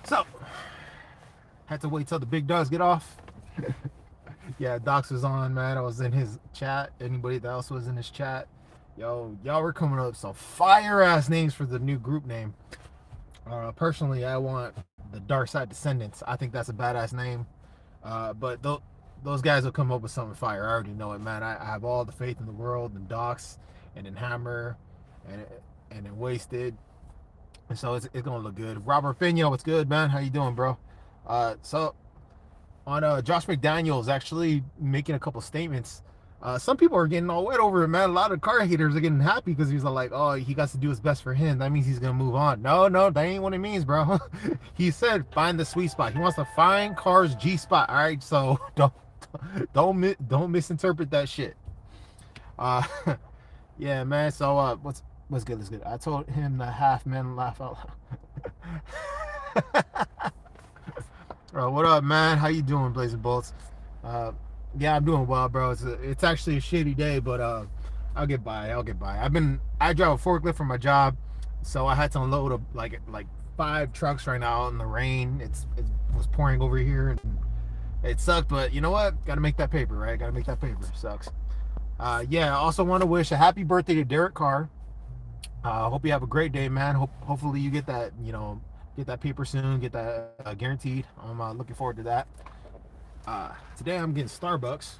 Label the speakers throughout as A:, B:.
A: So, had to wait till the big dogs get off. Yeah, Docs was on, man. I was in his chat. Anybody that else was in his chat, yo, y'all were coming up with some fire ass names for the new group name. Personally, I want the Dark Side Descendants. I think that's a badass name. But those guys will come up with something fire. I already know it, man. I have all the faith in the world in Docs and in Hammer and in Wasted. And so it's gonna look good. Robert Pena, what's good, man? How you doing, bro? So on Josh McDaniels actually making a couple statements. Some people are getting all wet over it, man. A lot of car haters are getting happy because he's like, oh, he got to do his best for him. That means he's gonna move on. No, that ain't what it means, bro. He said find the sweet spot. He wants to find Carr's G spot. All right, so don't misinterpret that shit. Uh, yeah, man. So what's good? What's good? I told him the half men laugh out loud. What up, man? How you doing, Blazing Bolts? Uh, yeah, I'm doing well, bro. It's actually a shitty day, but I'll get by. I drive a forklift for my job, so I had to unload like 5 trucks right now out in the rain. It was pouring over here, and it sucked. But you know what? Got to make that paper, right? Got to make that paper. Sucks. Yeah. I also want to wish a happy birthday to Derek Carr. Hope you have a great day, man. Hopefully you get that, get that paper soon, get that guaranteed. I'm looking forward to that. Today I'm getting Starbucks.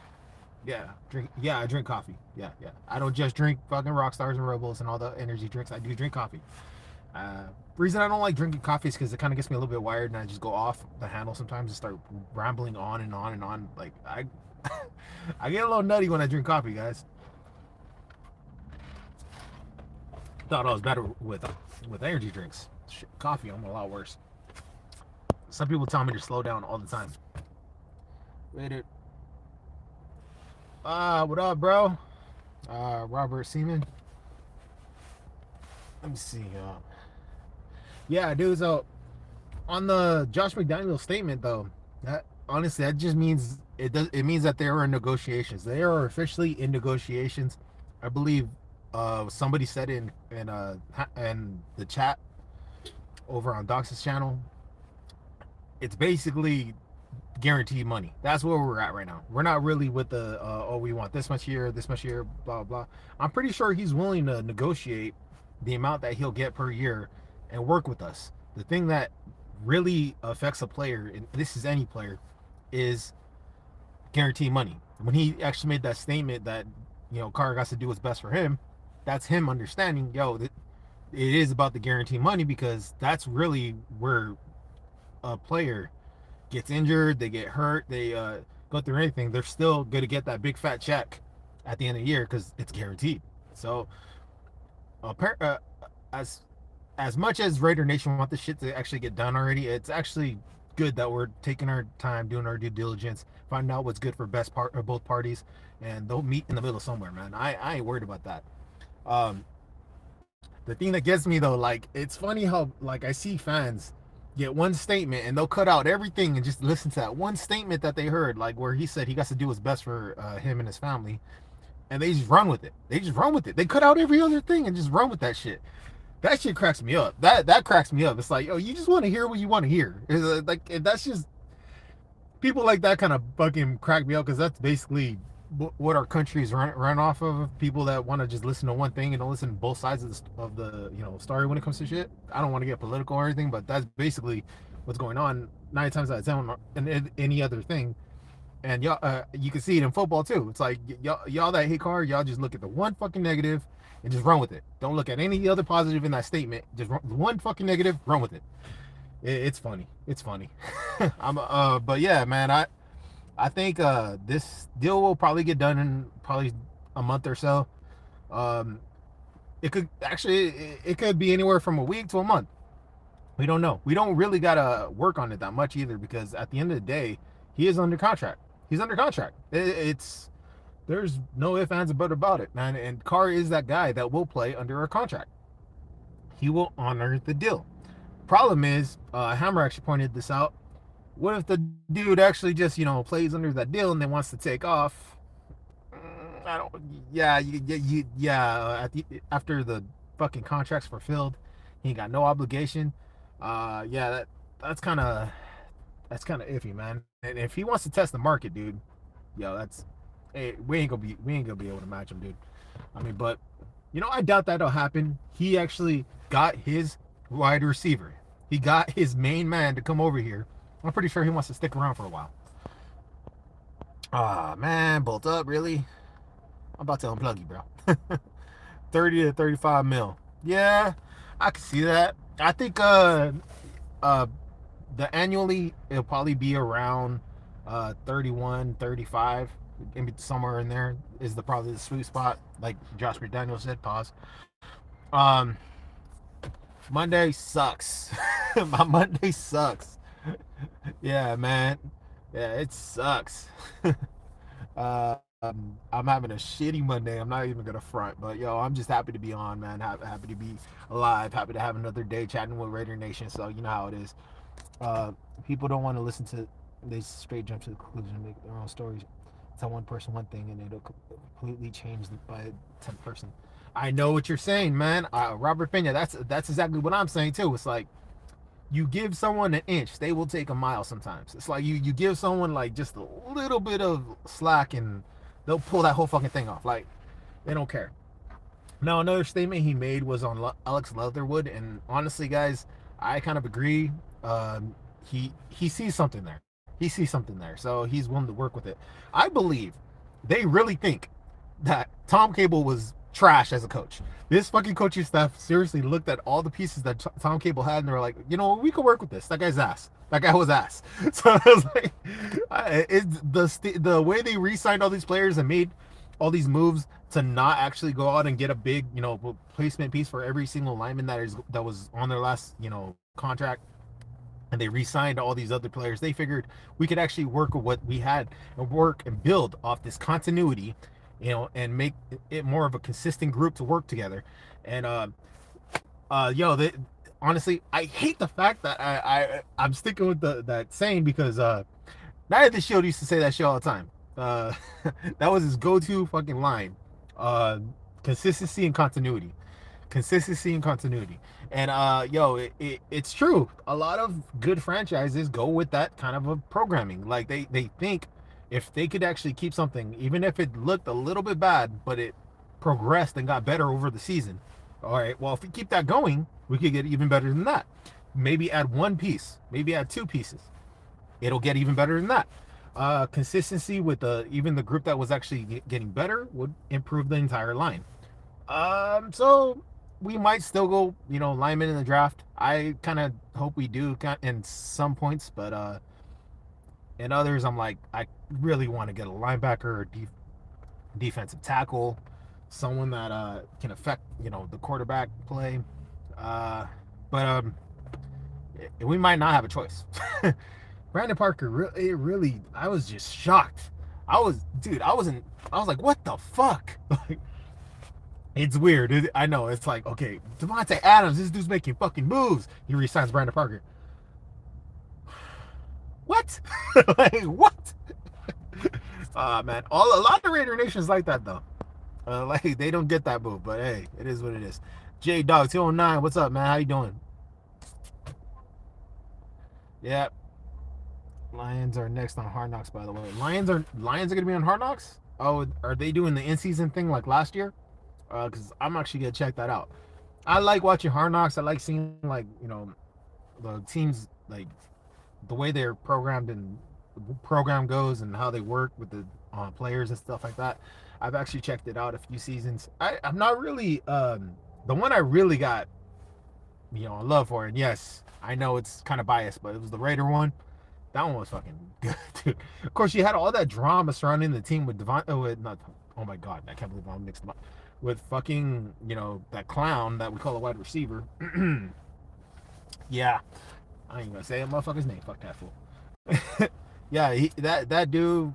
A: I drink coffee. Yeah. I don't just drink fucking Rockstars and Rebels and all the energy drinks. I do drink coffee. Reason I don't like drinking coffee is because it kind of gets me a little bit wired, and I just go off the handle sometimes and start rambling on and on and on. Like I, I get a little nutty when I drink coffee, guys. Thought I was better with energy drinks. Shit, coffee, I'm a lot worse. Some people tell me to slow down all the time. Wait it. What up, bro? Robert Seaman. Let me see. Yeah, dude. So on the Josh McDaniels statement, though, that honestly that just means it means that they are in negotiations. They are officially in negotiations. I believe somebody said in the chat over on Dox's channel. It's basically guaranteed money. That's where we're at right now. We're not really with the we want this much here, blah blah. I'm pretty sure he's willing to negotiate the amount that he'll get per year and work with us. The thing that really affects a player, and this is any player, is guaranteed money. When he actually made that statement that Carr got to do what's best for him, that's him understanding, it is about the guaranteed money, because that's really where a player gets injured, they get hurt, they go through anything, they're still going to get that big fat check at the end of the year because it's guaranteed. So as much as Raider Nation want this shit to actually get done already, it's actually good that we're taking our time, doing our due diligence, finding out what's good for best part of both parties, and they'll meet in the middle somewhere, man. I ain't worried about that. The thing that gets me though, like, it's funny how like I see fans get one statement and they'll cut out everything and just listen to that one statement that they heard, like where he said he got to do what's best for him and his family, and they just run with it. They cut out every other thing and just run with that shit. That shit cracks me up. That cracks me up. It's like, you just want to hear what you want to hear. It's like, that's just people like that kind of fucking crack me up, because that's basically what our country is run off of. People that want to just listen to one thing and don't listen to both sides of the story when it comes to shit. I don't want to get political or anything, but that's basically what's going on 9 times out of 10 in any other thing. And y'all, you can see it in football too. It's like y'all that hate Carr, y'all just look at the one fucking negative and just run with it. Don't look at any other positive in that statement. Just one fucking negative, run with it. It's funny. But yeah, man, I think this deal will probably get done in probably a month or so. It could be anywhere from a week to a month. We don't know. We don't really gotta work on it that much either, because at the end of the day, he is under contract. He's under contract. There's no ifs, ands, or buts about it, man. And Carr is that guy that will play under a contract. He will honor the deal. Problem is, Hammer actually pointed this out. What if the dude actually just plays under that deal and then wants to take off? I don't. Yeah. After the fucking contract's fulfilled, he got no obligation. Yeah, that's kind of iffy, man. And if he wants to test the market, dude, yo, that's hey, we ain't gonna be able to match him, dude. I mean, but I doubt that'll happen. He actually got his wide receiver. He got his main man to come over here. I'm pretty sure he wants to stick around for a while. Ah, man, bolt up, really? I'm about to unplug you, bro. 30 to 35 mil. Yeah, I can see that. I think uh the annually it'll probably be around 31, 35, somewhere in there is probably the sweet spot. Like Josh McDaniels said, pause. Um, Monday sucks. My Monday sucks. Yeah, man. Yeah, it sucks. I'm having a shitty Monday. I'm not even gonna front, but yo, I'm just happy to be on, man. Happy to be alive. Happy to have another day chatting with Raider Nation. So you know how it is. Uh, People don't want to listen to. They straight jump to the conclusion and make their own stories. Tell one person one thing, and it'll completely change by a 10th person. I know what you're saying, man. Robert Pena. That's exactly what I'm saying too. It's like you give someone an inch, they will take a mile sometimes. It's like you give someone like just a little bit of slack and they'll pull that whole fucking thing off. Like they don't care. Now another statement he made was on Alex Leatherwood, and honestly, guys, I kind of agree. He sees something there. He sees something there, so he's willing to work with it. I believe they really think that Tom Cable was trash as a coach. This fucking coaching staff seriously looked at all the pieces that Tom Cable had, and they were like, we could work with this. That guy's ass. That guy was ass. So I was like, it's the way they re-signed all these players and made all these moves to not actually go out and get a big, placement piece for every single lineman that was on their last, contract. And they re-signed all these other players. They figured we could actually work with what we had and work and build off this continuity, and make it more of a consistent group to work together. And honestly, I hate the fact that I'm sticking with that saying because Night at the Shield used to say that shit all the time. That was his go-to fucking line. Consistency and continuity. Consistency and continuity. And it's true. A lot of good franchises go with that kind of a programming. Like they think if they could actually keep something, even if it looked a little bit bad, but it progressed and got better over the season. All right, well, if we keep that going, we could get even better than that. Maybe add one piece, maybe add two pieces. It'll get even better than that. Consistency with even the group that was actually getting better would improve the entire line. So we might still go, linemen in the draft. I kind of hope we do in some points, but in others, I'm like, I really want to get a linebacker or defensive tackle, someone that can affect, the quarterback play. But we might not have a choice. Brandon Parker, really, I was just shocked. I was like, what the fuck? Like, it's weird. I know. It's like, okay, Devontae Adams, this dude's making fucking moves. He resigns Brandon Parker. What? Like, what? Man. A lot of Raider Nations like that, though. Like, they don't get that move, but hey, it is what it is. J Dog 209, what's up, man? How you doing? Yeah. Lions are next on Hard Knocks, by the way. Lions are gonna be on Hard Knocks? Oh, are they doing the in-season thing like last year? Because I'm actually gonna check that out. I like watching Hard Knocks. I like seeing the teams, like the way they're programmed and the program goes and how they work with the players and stuff like that. I've actually checked it out a few seasons. I'm not really the one I really got a love for, and yes, I know it's kind of biased, but it was the Raider one. That one was fucking good, dude. Of course, you had all that drama surrounding the team with oh my god, I can't believe I'm mixed them up with fucking that clown that we call a wide receiver. Yeah, I ain't gonna say that motherfucker's name. Fuck that fool. Yeah, that dude.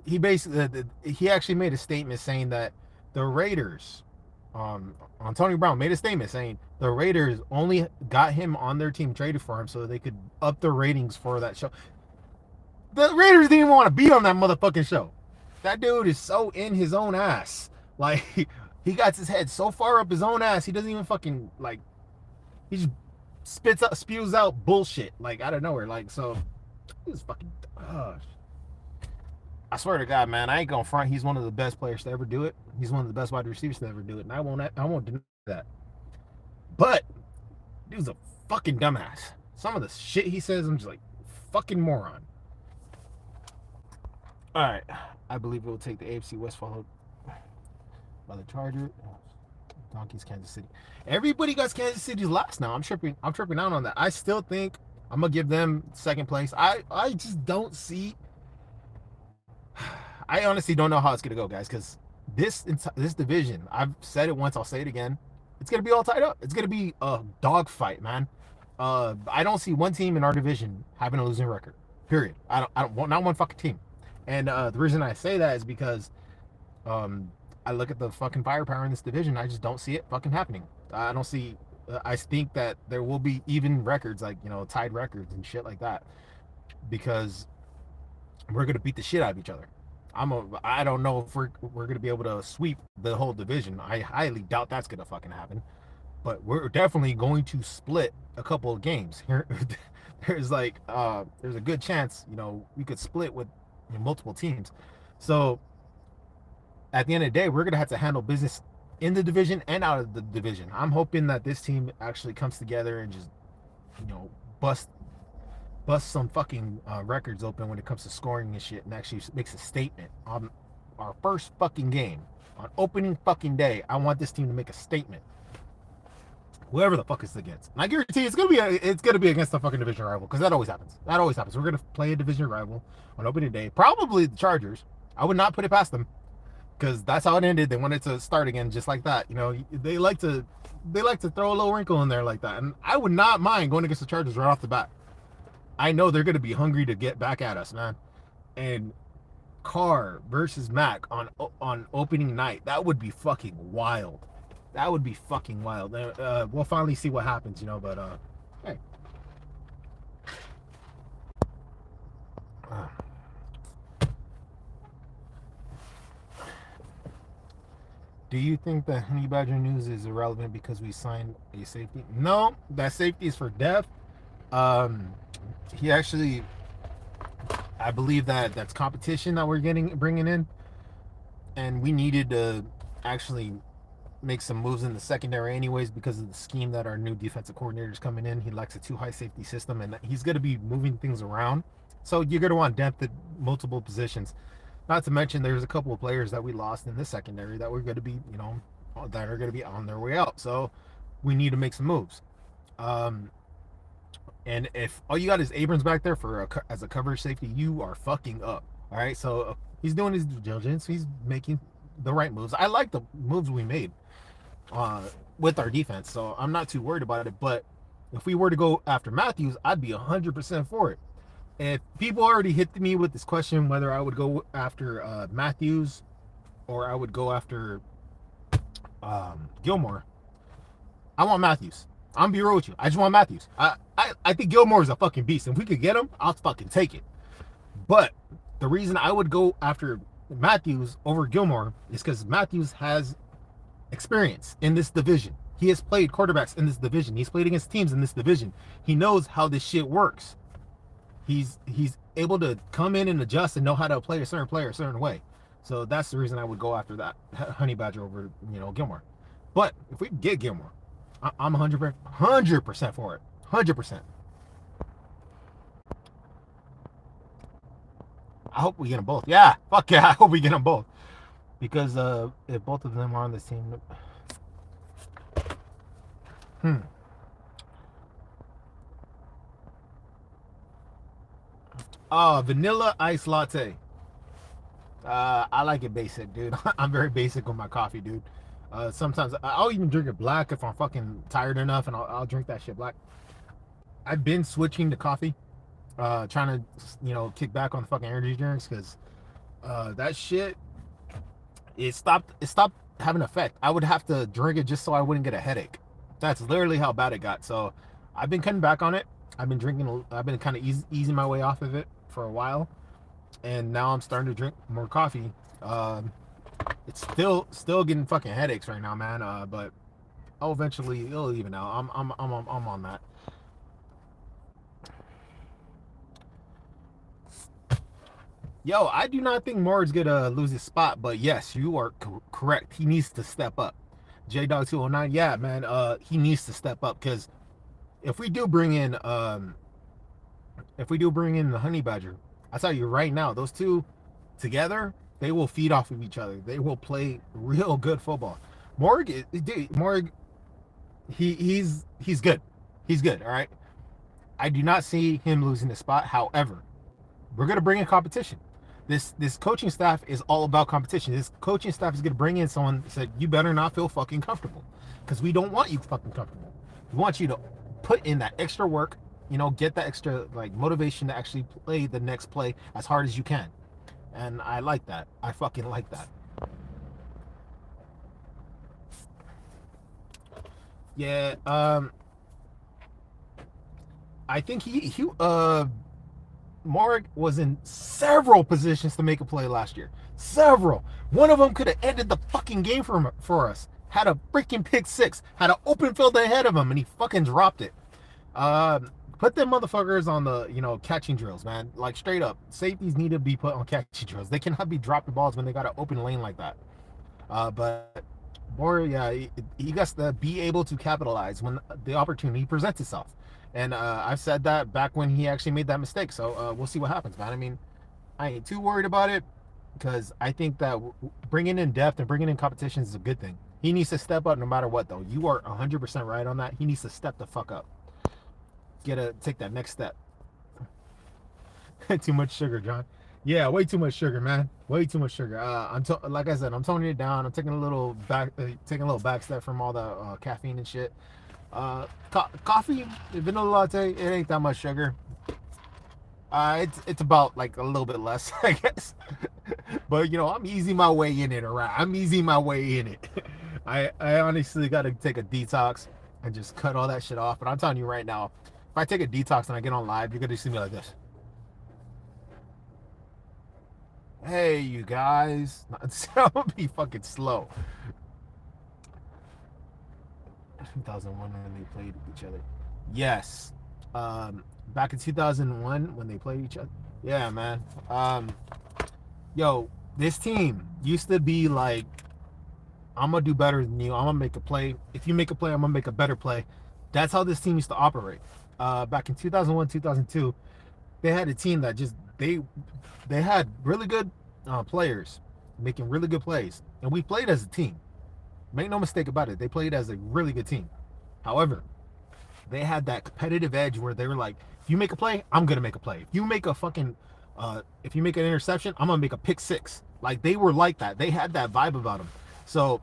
A: He basically he actually made a statement saying that the Raiders, Antonio Brown made a statement saying the Raiders only got him on their team, traded for him so they could up the ratings for that show. The Raiders didn't even want to be on that motherfucking show. That dude is so in his own ass. Like, he got his head so far up his own ass, he doesn't even fucking, like, he just spews out bullshit like out of nowhere. Like, so he's fucking. I swear to God, man, I ain't gonna front. He's one of the best players to ever do it. He's one of the best wide receivers to ever do it, and I won't deny that. But dude's a fucking dumbass. Some of the shit he says, I'm just like, fucking moron. All right, I believe it will take the AFC West followed by the Chargers. Donkeys, Kansas City. Everybody got Kansas City's last now. I'm tripping out on that. I still think I'm gonna give them second place. I just don't see. I honestly don't know how it's gonna go, guys, because this division, I've said it once, I'll say it again. It's gonna be all tied up. It's gonna be a dogfight, man. I don't see one team in our division having a losing record. Period. I don't want not one fucking team. And the reason I say that is because I look at the fucking firepower in this division. I just don't see it fucking happening. I don't see. I think that there will be even records, like, tied records and shit like that, because we're gonna beat the shit out of each other. I don't know if we're gonna be able to sweep the whole division. I highly doubt that's gonna fucking happen. But we're definitely going to split a couple of games here. There's there's a good chance we could split with multiple teams. So at the end of the day, we're gonna have to handle business in the division and out of the division. I'm hoping that this team actually comes together and just bust some fucking records open when it comes to scoring and shit, and actually makes a statement on our first fucking game on opening fucking day. I want this team to make a statement, whoever the fuck it's against. And I guarantee it's gonna be against the fucking division rival, because that always happens. We're gonna play a division rival on opening day, probably the Chargers. I would not put it past them, because that's how it ended. They wanted to start again just like that. They like to throw a little wrinkle in there like that, and I would not mind going against the Chargers right off the bat. I know they're going to be hungry to get back at us, man. And Carr versus Mac on opening night, that would be fucking wild. That would be fucking wild. We'll finally see what happens, but hey. Do you think that Honey Badger news is irrelevant because we signed a safety? No, that safety is for depth. He actually, I believe that's competition that we're bringing in, and we needed to actually make some moves in the secondary anyways, because of the scheme that our new defensive coordinator is coming in. He likes a 2 high safety system, and he's going to be moving things around. So you're going to want depth at multiple positions. Not to mention, there's a couple of players that we lost in the secondary that we're going to be, that are going to be on their way out. So we need to make some moves. And if all you got is Abrams back there as a coverage safety, you are fucking up. All right, so he's doing his due diligence. He's making the right moves. I like the moves we made with our defense, so I'm not too worried about it. But if we were to go after Matthews, I'd be 100% for it. And people already hit me with this question whether I would go after Matthews or I would go after Gilmore. I want Matthews. I'm gonna be real with you. I just want Matthews. I think Gilmore is a fucking beast. If we could get him, I'll fucking take it. But the reason I would go after Matthews over Gilmore is because Matthews has experience in this division. He has played quarterbacks in this division. He's played against teams in this division. He knows how this shit works. He's able to come in and adjust and know how to play a certain player a certain way. So that's the reason I would go after that Honey Badger over Gilmore. But if we get Gilmore, I'm 100% for it. 100%. I hope we get them both. Yeah, fuck yeah, I hope we get them both. Because if both of them are on the team. Vanilla ice latte. I like it basic, dude. I'm very basic with my coffee, dude. Sometimes I'll even drink it black if I'm fucking tired enough, and I'll drink that shit black. I've been switching to coffee, trying to kick back on the fucking energy drinks, because that shit, it stopped having an effect. I would have to drink it just so I wouldn't get a headache. That's literally how bad it got. So I've been cutting back on it. I've been kind of easing my way off of it for a while, and now I'm starting to drink more coffee. It's still getting fucking headaches right now, man. But I'll eventually it'll even out. I'm on that. Yo, I do not think Moore's gonna lose his spot, but yes, you are correct. He needs to step up. J Dog 209, yeah, man. He needs to step up because if we do bring in the Honey Badger, I tell you right now, those two together, they will feed off of each other. They will play real good football. Morg, he's good. He's good. All right. I do not see him losing the spot. However, we're gonna bring in competition. This coaching staff is all about competition. This coaching staff is gonna bring in someone that said, you better not feel fucking comfortable, because we don't want you fucking comfortable. We want you to put in that extra work, get that extra like motivation to actually play the next play as hard as you can. And I like that. I fucking like that. Yeah, I think Mark was in several positions to make a play last year. Several. One of them could have ended the fucking game for us. Had a freaking pick six. Had an open field ahead of him, and he fucking dropped it. Put them motherfuckers on the catching drills, man. Like straight up, safeties need to be put on catching drills. They cannot be dropping balls when they got an open lane like that. But Boyer, yeah, he got to be able to capitalize when the opportunity presents itself. And I've said that back when he actually made that mistake. So we'll see what happens, man. I mean, I ain't too worried about it because I think that bringing in depth and bringing in competitions is a good thing. He needs to step up no matter what, though. You are 100% right on that. He needs to step the fuck up. Take that next step. Too much sugar, John. Yeah, way too much sugar, man. Way too much sugar. Like I said, I'm toning it down. I'm taking a little back step from all the caffeine and shit. Coffee, vanilla latte, it ain't that much sugar. It's about like a little bit less, I guess. But I'm easing my way in it, alright. I'm easing my way in it. I honestly got to take a detox and just cut all that shit off. But I'm telling you right now, if I take a detox and I get on live, you're gonna see me like this. Hey, you guys. I'm gonna be fucking slow. 2001 when they played each other. Yes. Back in 2001 when they played each other. Yeah, man. Yo, this team used to be like, I'm gonna do better than you. I'm gonna make a play. If you make a play, I'm gonna make a better play. That's how this team used to operate. Back in 2001, 2002, they had a team that just they had really good players making really good plays, and we played as a team. Make no mistake about it. They played as a really good team. However, they had that competitive edge where they were like, if you make a play, I'm gonna make a play. If you make an interception, I'm gonna make a pick six. Like they were like that. They had that vibe about them. So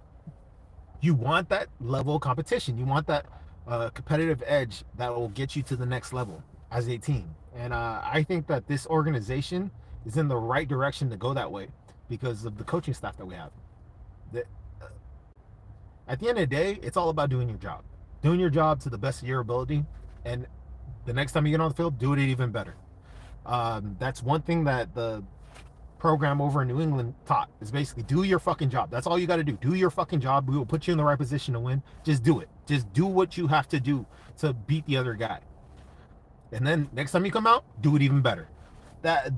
A: you want that level of competition. You want that competitive edge that will get you to the next level as a team. And I think that this organization is in the right direction to go that way because of the coaching staff that we have. At the end of the day, it's all about doing your job. Doing your job to the best of your ability. And the next time you get on the field, do it even better. That's one thing that the program over in New England taught is basically do your fucking job. That's all you got to do. Do your fucking job. We will put you in the right position to win. Just do it. Just do what you have to do to beat the other guy. And then next time you come out, do it even better.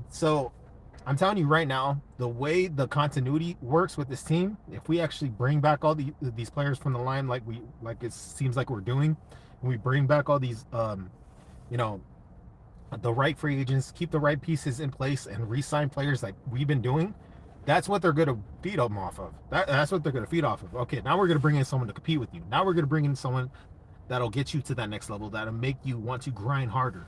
A: So I'm telling you right now, the way the continuity works with this team, if we actually bring back all these players from the line like it seems like we're doing, and we bring back all these the right free agents, keep the right pieces in place, and re-sign players like we've been doing, that's what they're going to feed them off of. That's what they're going to feed off of. Okay, now we're going to bring in someone to compete with you. Now we're going to bring in someone that'll get you to that next level, that'll make you want to grind harder.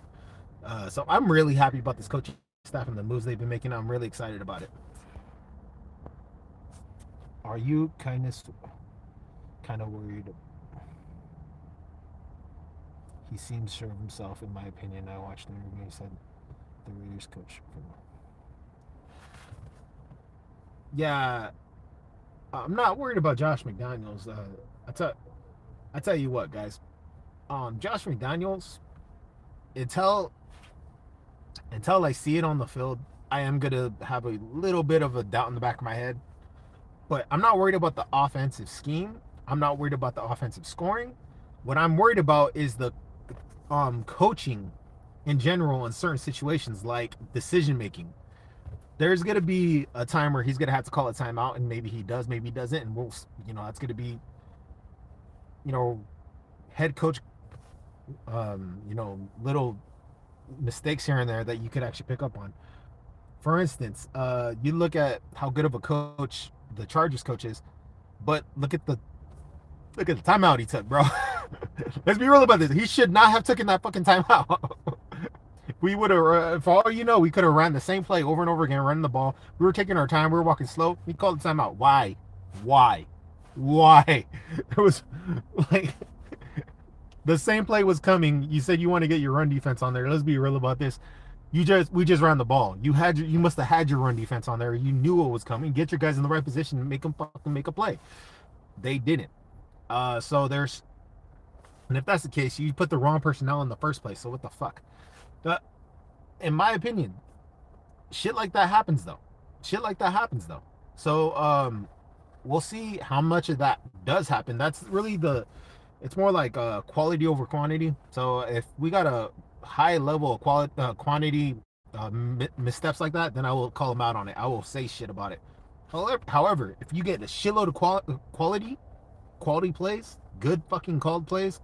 A: So I'm really happy about this coaching staff and the moves they've been making. I'm really excited about it. Are you kind of worried? He seems sure of himself, in my opinion. I watched the interview. He said the Raiders coach. Yeah, I'm not worried about Josh McDaniels. I tell you what, guys. Josh McDaniels, until I see it on the field, I am gonna have a little bit of a doubt in the back of my head. But I'm not worried about the offensive scheme. I'm not worried about the offensive scoring. What I'm worried about is the coaching in general in certain situations, like decision making. There's gonna be a time where he's gonna have to call a timeout, and maybe he does, maybe he doesn't, and we'll, that's gonna be, you know, head coach, little mistakes here and there that you could actually pick up on. For instance, you look at how good of a coach the Chargers coach is, but look at the timeout he took, bro. Let's be real about this. He should not have taken that fucking timeout. We would have, for all you know, we could have ran the same play over and over again, running the ball. We were taking our time. We were walking slow. He called the timeout. Why? Why? Why? It was like the same play was coming. You said you want to get your run defense on there. Let's be real about this. We just ran the ball. You must have had your run defense on there. You knew what was coming. Get your guys in the right position and make them fucking make a play. They didn't. So and if that's the case, you put the wrong personnel in the first place. So what the fuck? In my opinion, shit like that happens though. So we'll see how much of that does happen. That's really it's more like quality over quantity. So if we got a high level of quantity missteps like that, then I will call them out on it. I will say shit about it. However, if you get a shitload of quality plays, good fucking called plays,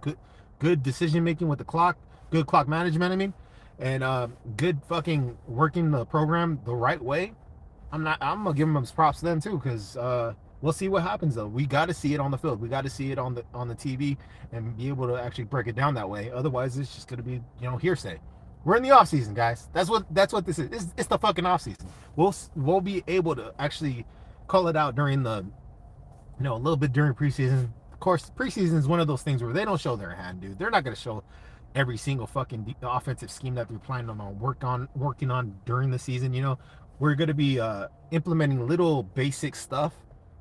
A: good decision making with the clock, good clock management, I mean, and good fucking working the program the right way, I'm gonna give them props then too, because we'll see what happens though. We got to see it on the field. We got to see it on the TV and be able to actually break it down that way. Otherwise, it's just gonna be hearsay. We're in the off season, guys. That's what this is. It's the fucking off season. We'll be able to actually call it out during a little bit during preseason. Of course, preseason is one of those things where they don't show their hand, dude. They're not gonna show every single fucking offensive scheme that they're planning on working on during the season. We're gonna be implementing little basic stuff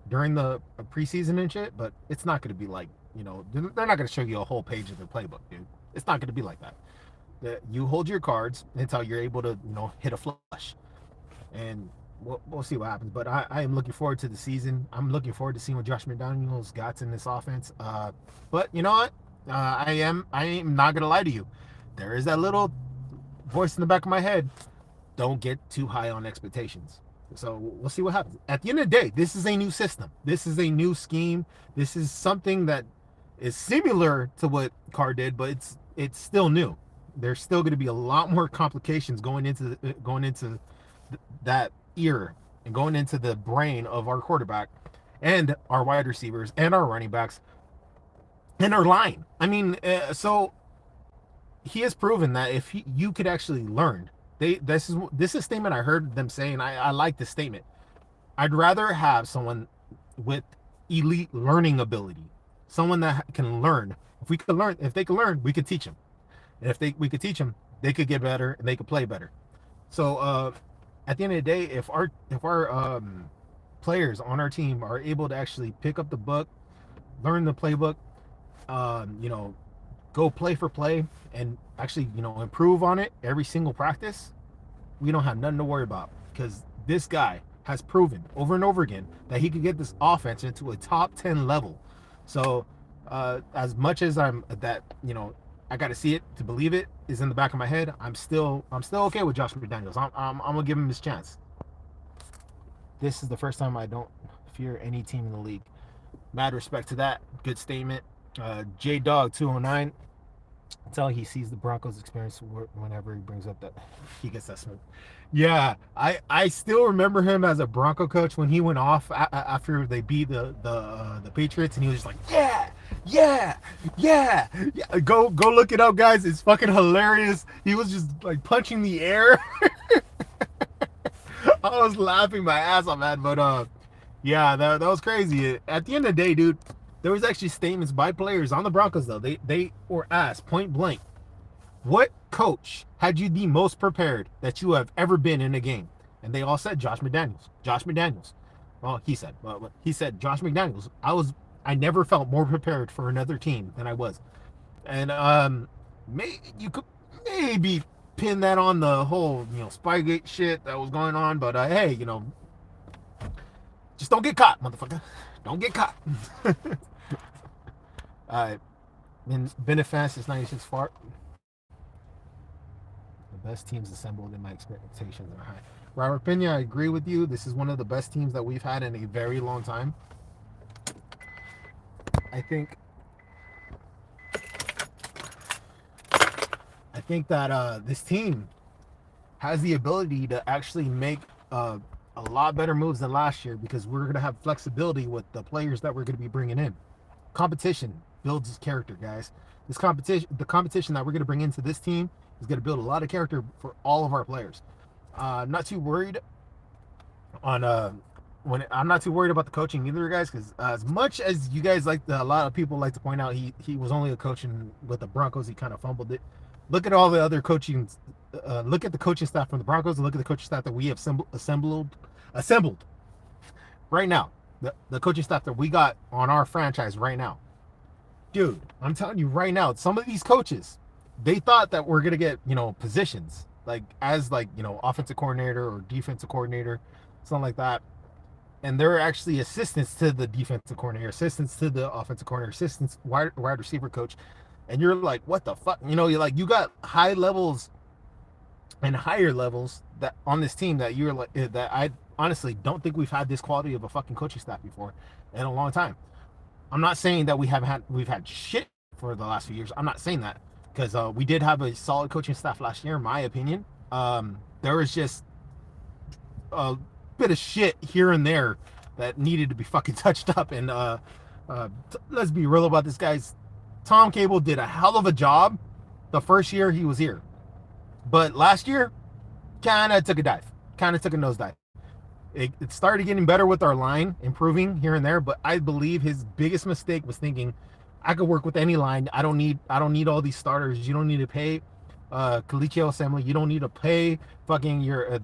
A: during the preseason and shit, but it's not gonna be like, they're not gonna show you a whole page of their playbook, dude. It's not gonna be like that. You hold your cards until you're able to, hit a flush, and we'll see what happens. But I am looking forward to the season. I'm looking forward to seeing what Josh McDaniels got in this offense. But you know what? I am not gonna lie to you. There is that little voice in the back of my head. Don't get too high on expectations. So we'll see what happens. At the end of the day, this is a new system. This is a new scheme. This is something that is similar to what Carr did, but it's still new. There's still going to be a lot more complications going into that ear and going into the brain of our quarterback and our wide receivers and our running backs and our line. I mean, so he has proven that if you could actually learn. This is a statement I heard them saying. I like this statement. I'd rather have someone with elite learning ability, someone that can learn. If they can learn, we could teach them. And if we could teach them, they could get better and they could play better. So at the end of the day, if our players on our team are able to actually pick up the book, learn the playbook, go play for play and actually, improve on it every single practice, we don't have nothing to worry about, because this guy has proven over and over again that he could get this offense into a top 10 level. So as much as I got to see it to believe it is in the back of my head, I'm still okay with Josh McDaniels. I'm gonna give him his chance. This is the first time I don't fear any team in the league. Mad respect to that. Good statement. J Dog 209. Until he sees the Broncos experience whenever he brings up that he gets that smoke. Yeah, I still remember him as a Bronco coach when he went off after they beat the Patriots, and he was just like, yeah. Go look it up, guys. It's fucking hilarious. He was just like punching the air. I was laughing my ass off, man. But yeah, that was crazy. At the end of the day, dude, there was actually statements by players on the Broncos, though. They were asked point blank, what coach had you the most prepared that you have ever been in a game? And they all said Josh McDaniels. Well, he said Josh McDaniels. I never felt more prepared for another team than I was. And you could maybe pin that on the whole, Spygate shit that was going on. But hey, just don't get caught, motherfucker. Don't get caught. Been a fan since '96. Far the best teams assembled in my expectations are high. Robert Pena, I agree with you. This is one of the best teams that we've had in a very long time. I think that this team has the ability to actually make a lot better moves than last year because we're going to have flexibility with the players that we're going to be bringing in. Competition builds character, guys. The competition that we're going to bring into this team is going to build a lot of character for all of our players. I'm not too worried on I'm not too worried about the coaching either, guys, because as much as you guys a lot of people like to point out, he was only a coach with the Broncos. He kind of fumbled it. Look at all the other coaching. Look at the coaching staff from the Broncos, and look at the coaching staff that we have assembled right now. The coaching staff that we got on our franchise right now, dude. I'm telling you right now, some of these coaches, they thought that we're gonna get positions as offensive coordinator or defensive coordinator, something like that. And they're actually assistants to the defensive coordinator, assistants to the offensive coordinator, assistants wide receiver coach, and you're like, what the fuck? You got high levels and higher levels that on this team that you're like that I honestly don't think we've had this quality of a fucking coaching staff before in a long time. I'm not saying that we've had shit for the last few years. I'm not saying that because we did have a solid coaching staff last year, in my opinion. There was just a bit of shit here and there that needed to be fucking touched up. And let's be real about this, guys. Tom Cable did a hell of a job the first year he was here, but last year kind of took a dive, kind of took a nosedive. It started getting better with our line, improving here and there, but I believe his biggest mistake was thinking I could work with any line. I don't need all these starters. You don't need to pay Kelechi Osemele. You don't need to pay fucking you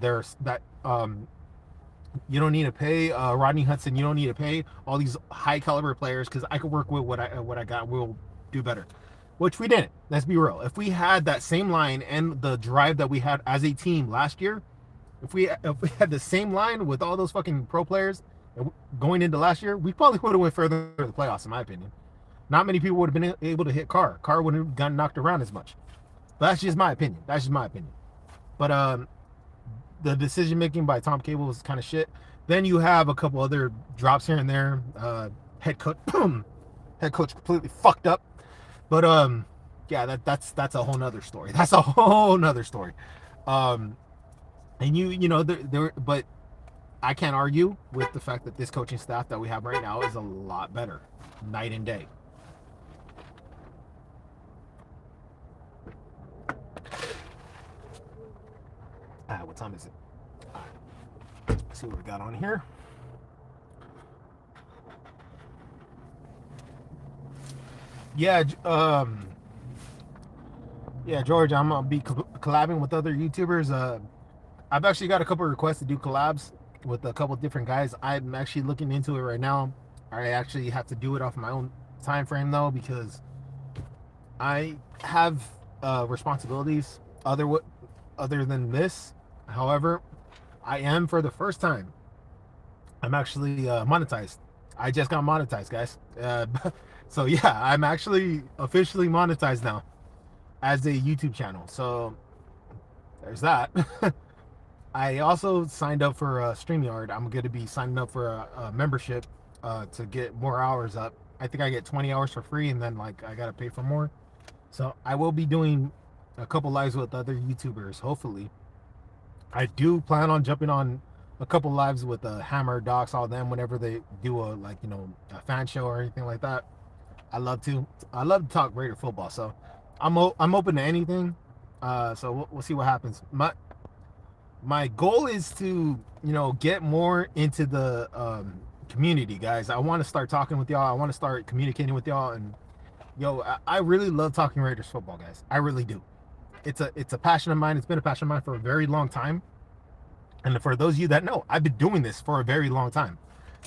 A: don't need to pay Rodney Hudson. You don't need to pay all these high caliber players because I could work with what I got. We'll do better, which we didn't. Let's be real. If we had that same line and the drive that we had as a team last year, if we had the same line with all those fucking pro players going into last year, we probably would have went further to the playoffs, in my opinion. Not many people would have been able to hit Carr. Carr wouldn't have gotten knocked around as much. But that's just my opinion. But the decision making by Tom Cable was kind of shit. Then you have a couple other drops here and there. Head coach completely fucked up. But yeah, that's a whole nother story. That's a whole nother story. And but I can't argue with the fact that this coaching staff that we have right now is a lot better, night and day. What time is it? All right. Let's see what we got on here. Yeah, George, I'm gonna be collabing with other YouTubers. I've actually got a couple of requests to do collabs with a couple of different guys. I'm actually looking into it right now. I actually have to do it off my own time frame though because I have responsibilities other than this. However, I am for the first time. I'm actually monetized. I just got monetized, guys. So yeah, I'm actually officially monetized now as a YouTube channel. So there's that. I also signed up for StreamYard. I'm going to be signing up for a membership to get more hours up. I think I get 20 hours for free, and then I got to pay for more. So I will be doing a couple lives with other YouTubers, hopefully. I do plan on jumping on a couple lives with Hammer, Docs, all them whenever they do a fan show or anything like that. I love to talk Raider football, so I'm open to anything. So we'll see what happens. My goal is to get more into the community, guys. I want to start talking with y'all. I want to start communicating with y'all, and I really love talking Raiders football, guys. I really do. It's a passion of mine. It's been a passion of mine for a very long time. And for those of you that know, I've been doing this for a very long time.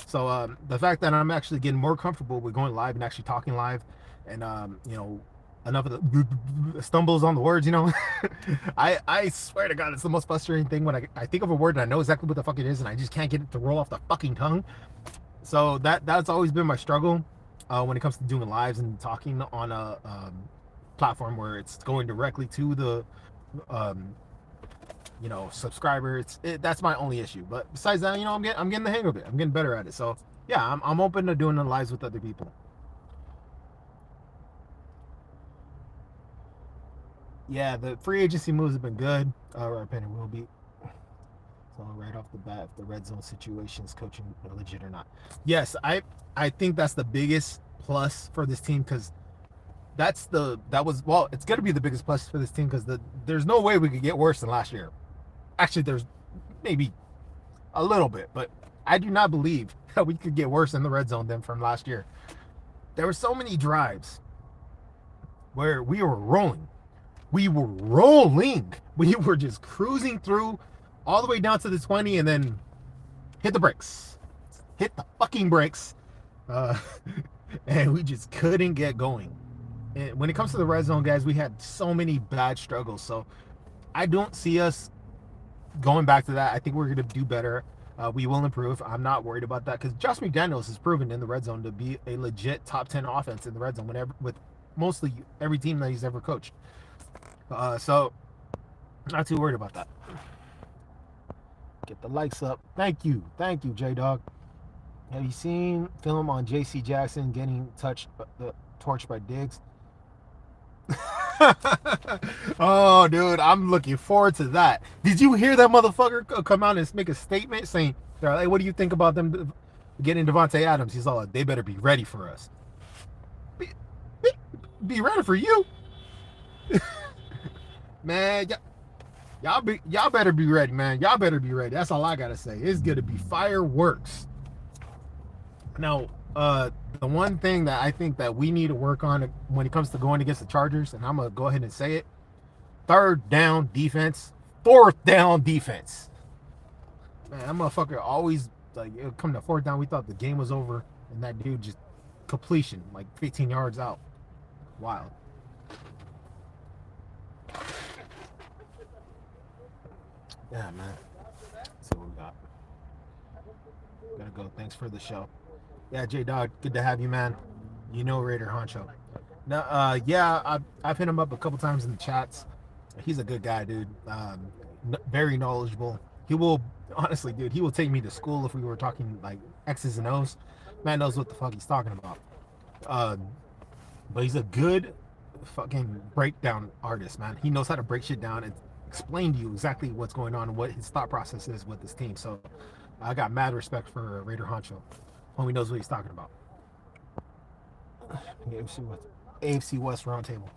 A: So the fact that I'm actually getting more comfortable with going live and actually talking live, and enough of the stumbles on the words, I swear to God, it's the most frustrating thing when I think of a word and I know exactly what the fuck it is and I just can't get it to roll off the fucking tongue. So that's always been my struggle. when it comes to doing lives and talking on a platform where it's going directly to the um, subscriber. That's my only issue. But besides that, I'm getting the hang of it. I'm getting better at it. So yeah, I'm open to doing the lives with other people. Yeah, the free agency moves have been good. Our opinion will be. So right off the bat, if the red zone situation is coaching legit or not. Yes, I think that's the biggest plus for this team because it's gonna be the biggest plus for this team because there's no way we could get worse than last year. Actually, there's maybe a little bit, but I do not believe that we could get worse in the red zone than from last year. There were so many drives where we were rolling. We were rolling. We were just cruising through all the way down to the 20 and then hit the brakes. Hit the fucking brakes. And we just couldn't get going. And when it comes to the red zone, guys, we had so many bad struggles. So I don't see us going back to that. I think we're going to do better. We will improve. I'm not worried about that because Josh McDaniels has proven in the red zone to be a legit top 10 offense in the red zone with mostly every team that he's ever coached. So not too worried about that. Get the likes up. Thank you, J Dog. Have you seen film on J.C. Jackson getting torched by Diggs? Oh, dude, I'm looking forward to that. Did you hear that motherfucker come out and make a statement saying, "Hey, what do you think about them getting Devontae Adams?" He's all like, "They better be ready for us." Be ready for you, man. Y'all better be ready, man. Y'all better be ready. That's all I gotta say. It's gonna be fireworks. Now, the one thing that I think that we need to work on when it comes to going against the Chargers, and I'm gonna go ahead and say it: third down defense, fourth down defense. Man, that motherfucker always it come to fourth down. We thought the game was over, and that dude just completion like 15 yards out. Wild. Yeah, man. That's what we got. Gotta go. Thanks for the show. Yeah, J Dog, good to have you, man. You know Raider Honcho. Now, yeah, I've hit him up a couple times in the chats. He's a good guy, dude. Very knowledgeable. He will, honestly, dude, he will take me to school if we were talking like X's and O's. Man knows what the fuck he's talking about. But he's a good fucking breakdown artist, man. He knows how to break shit down and explain to you exactly what's going on and what his thought process is with this team. So I got mad respect for Raider Honcho. Homie knows what he's talking about. AFC West Roundtable.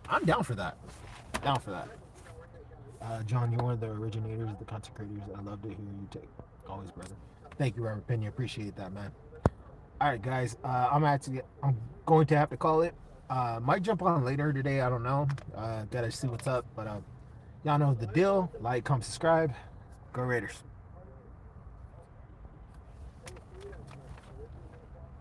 A: I'm down for that. Down for that. John, you're one of the originators of the content creators. I love to hear you take. Always, brother. Thank you, Robert Pena. Appreciate that, man. All right, guys. I'm going to have to call it. Might jump on later today. I don't know. Gotta see what's up. But y'all know the deal. Like, comment, subscribe. Go Raiders.